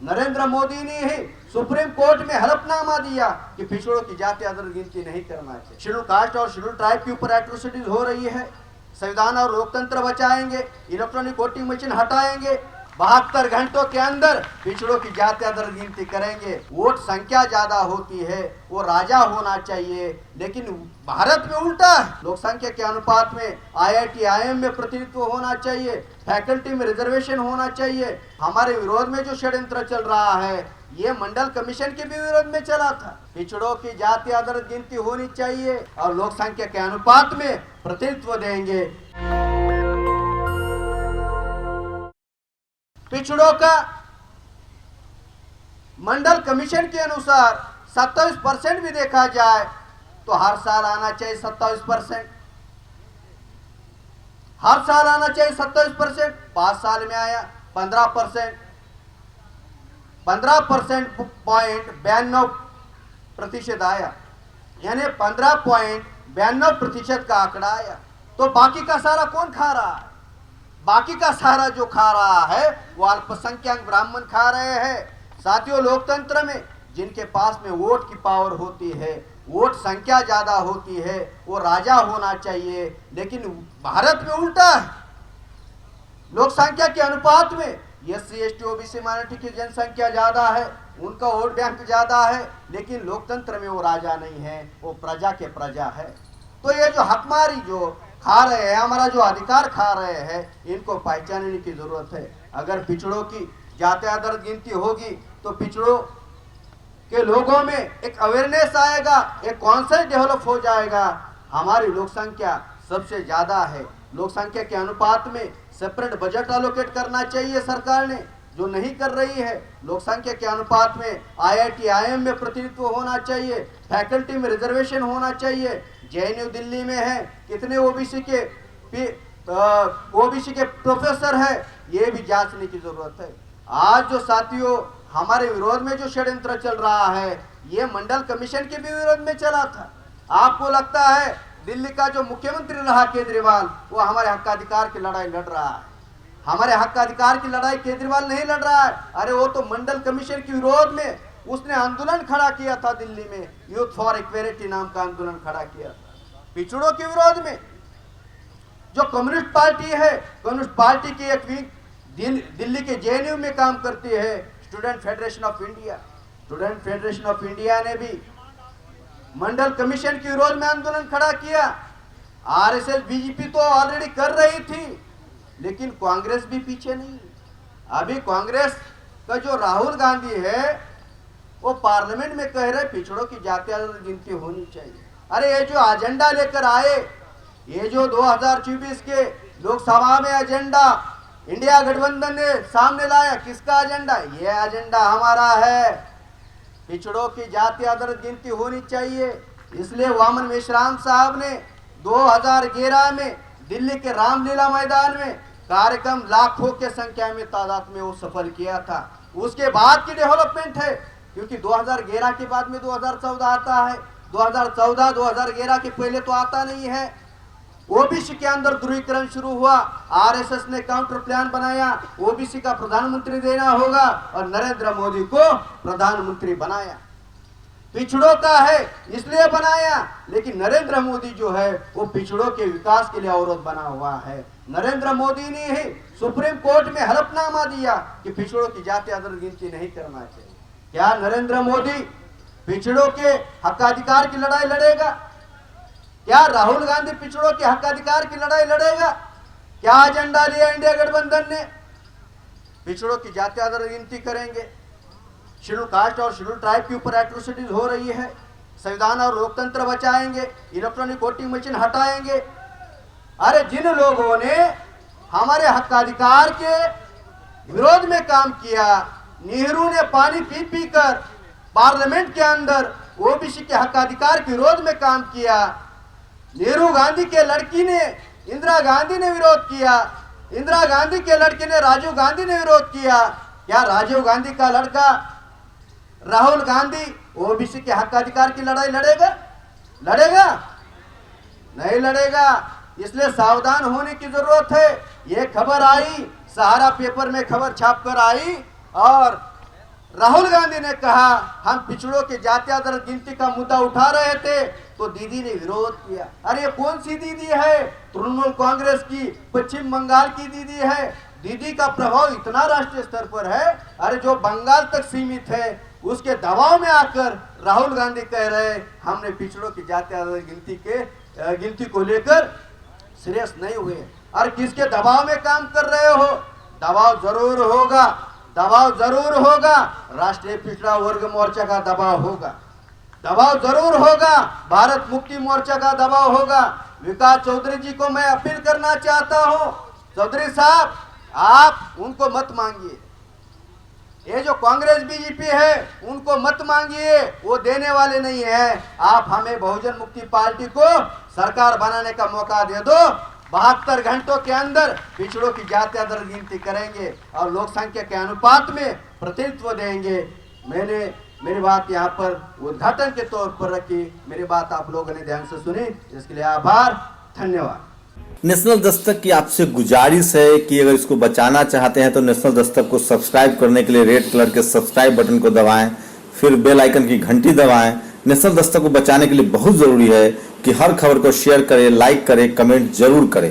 नरेंद्र मोदी ने ही supreme court में हलफनामा दिया कि पिछड़ों की जाति आधारित गिनती नहीं करना चाहिए। शेड्यूल कास्ट और शेड्यूल ट्राइब के ऊपर एट्रोसिटीज हो रही है। संविधान और लोकतंत्र बचाएंगे, इलेक्ट्रॉनिक वोटिंग मशीन हटाएंगे, 72 घंटों के अंदर पिछड़ों की जाति आधारित गिनती करेंगे। वोट संख्या ज्यादा होती है, वो राजा होना चाहिए, लेकिन भारत में उल्टा है। लोक संख्या के अनुपात में IIT IIM में प्रतिनिधित्व होना चाहिए, फैकल्टी में रिजर्वेशन होना चाहिए। हमारे विरोध में जो षड्यंत्र चल रहा है ये मंडल कमीशन के भी विरोध में चला था। पिछड़ों की जाति आधारित गिनती होनी चाहिए और लोक संख्या के अनुपात में प्रतिनिधित्व देंगे। पिछड़ों का मंडल कमीशन के अनुसार 27% भी देखा जाए तो हर साल आना चाहिए 27%, हर साल आना चाहिए 27%। 5 साल में आया 15%, 15.92% आया, यानी 15.92% का आंकड़ा आया। तो बाकी का सारा कौन खा रहा है? बाकी का सारा जो खा रहा है वो अल्पसंख्यक ब्राह्मण खा रहे हैं। साथियों, लोकतंत्र में जिनके पास में वोट की पावर होती है, वोट संख्या ज्यादा होती है, वो राजा होना चाहिए, लेकिन भारत में उल्टा है। लोक संख्या के अनुपात में SC ST OBC माइनॉरिटी की जनसंख्या ज्यादा है, उनका वोट बैंक ज्यादा है, लेकिन लोकतंत्र में वो राजा नहीं है, वो प्रजा के प्रजा है। तो ये जो हकमारी जो खा रहे हैं, हमारा जो अधिकार खा रहे हैं, इनको पहचानने की जरूरत है। अगर पिछड़ों की जाति आधारित गिनती होगी तो पिछड़ों के लोगों में एक अवेयरनेस आएगा, एक कॉन्सेप्ट डेवलप हो जाएगा। हमारी लोक संख्या सबसे ज्यादा है, लोक संख्या के अनुपात में सेपरेट बजट एलोकेट करना चाहिए सरकार ने, जो नहीं कर रही है। लोक संख्या के अनुपात में IIT IIM में प्रतिनिधित्व होना चाहिए, फैकल्टी में रिजर्वेशन होना चाहिए। JNU दिल्ली में है, कितने OBC के प्रोफेसर है, ये भी जांचने की जरूरत है। आज जो साथियों हमारे विरोध में जो षड्यंत्र चल रहा है ये मंडल कमीशन के भी विरोध में चला था। आपको लगता है दिल्ली का जो मुख्यमंत्री रहा केजरीवाल, वो हमारे हक्काधिकार की लड़ाई लड़ रहा है? हमारे हक्काधिकार की लड़ाई केजरीवाल नहीं लड़ रहा है। अरे वो तो मंडल कमीशन के विरोध में उसने आंदोलन खड़ा किया था दिल्ली में, यूथ फॉर इक्वेलिटी नाम का आंदोलन खड़ा किया था पिछड़ों के विरोध में। जो कम्युनिस्ट पार्टी है, कम्युनिस्ट पार्टी की एक विंग दिल्ली के JNU में काम करती है, student federation of India. Student federation of India ने भी मंडल कमीशन के विरोध में आंदोलन खड़ा किया। RSS BJP तो ऑलरेडी कर रही थी, लेकिन कांग्रेस भी पीछे नहीं। अभी कांग्रेस का जो राहुल गांधी है वो पार्लियामेंट में कह रहे पिछड़ों की जाति आधारित गिनती होनी चाहिए। अरे ये जो एजेंडा लेकर आए, ये जो 2024 के लोकसभा में एजेंडा इंडिया गठबंधन ने सामने लाया, किसका एजेंडा? ये एजेंडा हमारा है। पिछड़ों की जाति आधारित गिनती होनी चाहिए। इसलिए वामन मेश्राम साहब ने 2011 में दिल्ली के रामलीला मैदान में कार्यक्रम लाखों के संख्या में तादाद में वो सफल किया था। उसके बाद की डेवलपमेंट है, क्योंकि 2011 के बाद में 2014 आता है। 2014 2011 के पहले तो आता नहीं है। OBC के अंदर ध्रुवीकरण शुरू हुआ, RSS ने काउंटर प्लान बनाया, OBC का प्रधानमंत्री देना होगा और नरेंद्र मोदी को प्रधानमंत्री बनाया। पिछड़ों का है इसलिए बनाया, लेकिन नरेंद्र मोदी जो है वो पिछड़ों के विकास के लिए अवरोध बना हुआ है। नरेंद्र मोदी ने ही सुप्रीम कोर्ट में हलफनामा दिया कि पिछड़ों की जाति आधारित गिनती नहीं करना चाहिए। क्या नरेंद्र मोदी पिछड़ों के हक्काधिकार की लड़ाई लड़ेगा? क्या राहुल गांधी पिछड़ों के हक्काधिकार की लड़ाई लड़ेगा? क्या एजेंडा लिया इंडिया गठबंधन ने? पिछड़ों की जाति आधारित गिनती करेंगे, शेड्यूल कास्ट और शेड्यूल ट्राइब के ऊपर एट्रोसिटीज हो रही है, संविधान और लोकतंत्र बचाएंगे, इलेक्ट्रॉनिक वोटिंग मशीन हटाएंगे। अरे जिन लोगों ने हमारे हक्काधिकार के विरोध में काम किया, नेहरू ने पानी पी पी कर पार्लियामेंट के अंदर OBC के हक्काधिकार के विरोध में काम किया। नेहरू गांधी के लड़की ने इंदिरा गांधी ने विरोध किया, इंदिरा गांधी के लड़के ने राजीव गांधी ने विरोध किया। क्या राजीव गांधी का लड़का राहुल गांधी OBC के हक्काधिकार की लड़ाई लड़ेगा? लड़ेगा? नहीं लड़ेगा। इसलिए सावधान होने की जरूरत है। ये खबर आई, सहारा पेपर में खबर छापकर आई और राहुल गांधी ने कहा हम पिछड़ों के जाति आधार गिनती का मुद्दा उठा रहे थे तो दीदी ने विरोध किया। अरे ये कौन सी दीदी है? तृणमूल कांग्रेस की पश्चिम बंगाल की दीदी है। दीदी का प्रभाव इतना राष्ट्रीय स्तर पर है, अरे जो बंगाल तक सीमित है उसके दबाव में आकर राहुल गांधी कह रहे हमने पिछड़ों की जाति आधार गिनती को लेकर सीरियस नहीं हुए। और किसके दबाव में काम कर रहे हो? दबाव जरूर होगा, दबाव जरूर होगा, राष्ट्रीय पिछड़ा वर्ग मोर्चा का दबाव होगा, दबाव जरूर होगा, भारत मुक्ति मोर्चा का दबाव होगा। विकास चौधरी जी को मैं अपील करना चाहता हूं, चौधरी साहब आप उनको मत मांगिए, ये जो कांग्रेस बीजेपी है उनको मत मांगिए, वो देने वाले नहीं है। आप हमें बहुजन मुक्ति पार्टी को सरकार बनाने का मौका दे दो, 72 घंटों के अंदर पिछड़ों की जाति आधार गिनती करेंगे और लोक संख्या के अनुपात में प्रतिनिधित्व देंगे। मैंने मेरी बात यहाँ पर उद्घाटन के तौर पर रखी, मेरी बात आप लोगों ने ध्यान से सुनी, इसके लिए आभार, धन्यवाद। नेशनल दस्तक की आपसे गुजारिश है कि अगर इसको बचाना चाहते हैं तो नेशनल दस्तक को सब्सक्राइब करने के लिए रेड कलर के सब्सक्राइब बटन को दबाएं, फिर बेल आइकन की घंटी दबाएं। नेशनल दस्तक को बचाने के लिए बहुत जरूरी है कि हर खबर को शेयर करें, लाइक करें, कमेंट जरूर करें।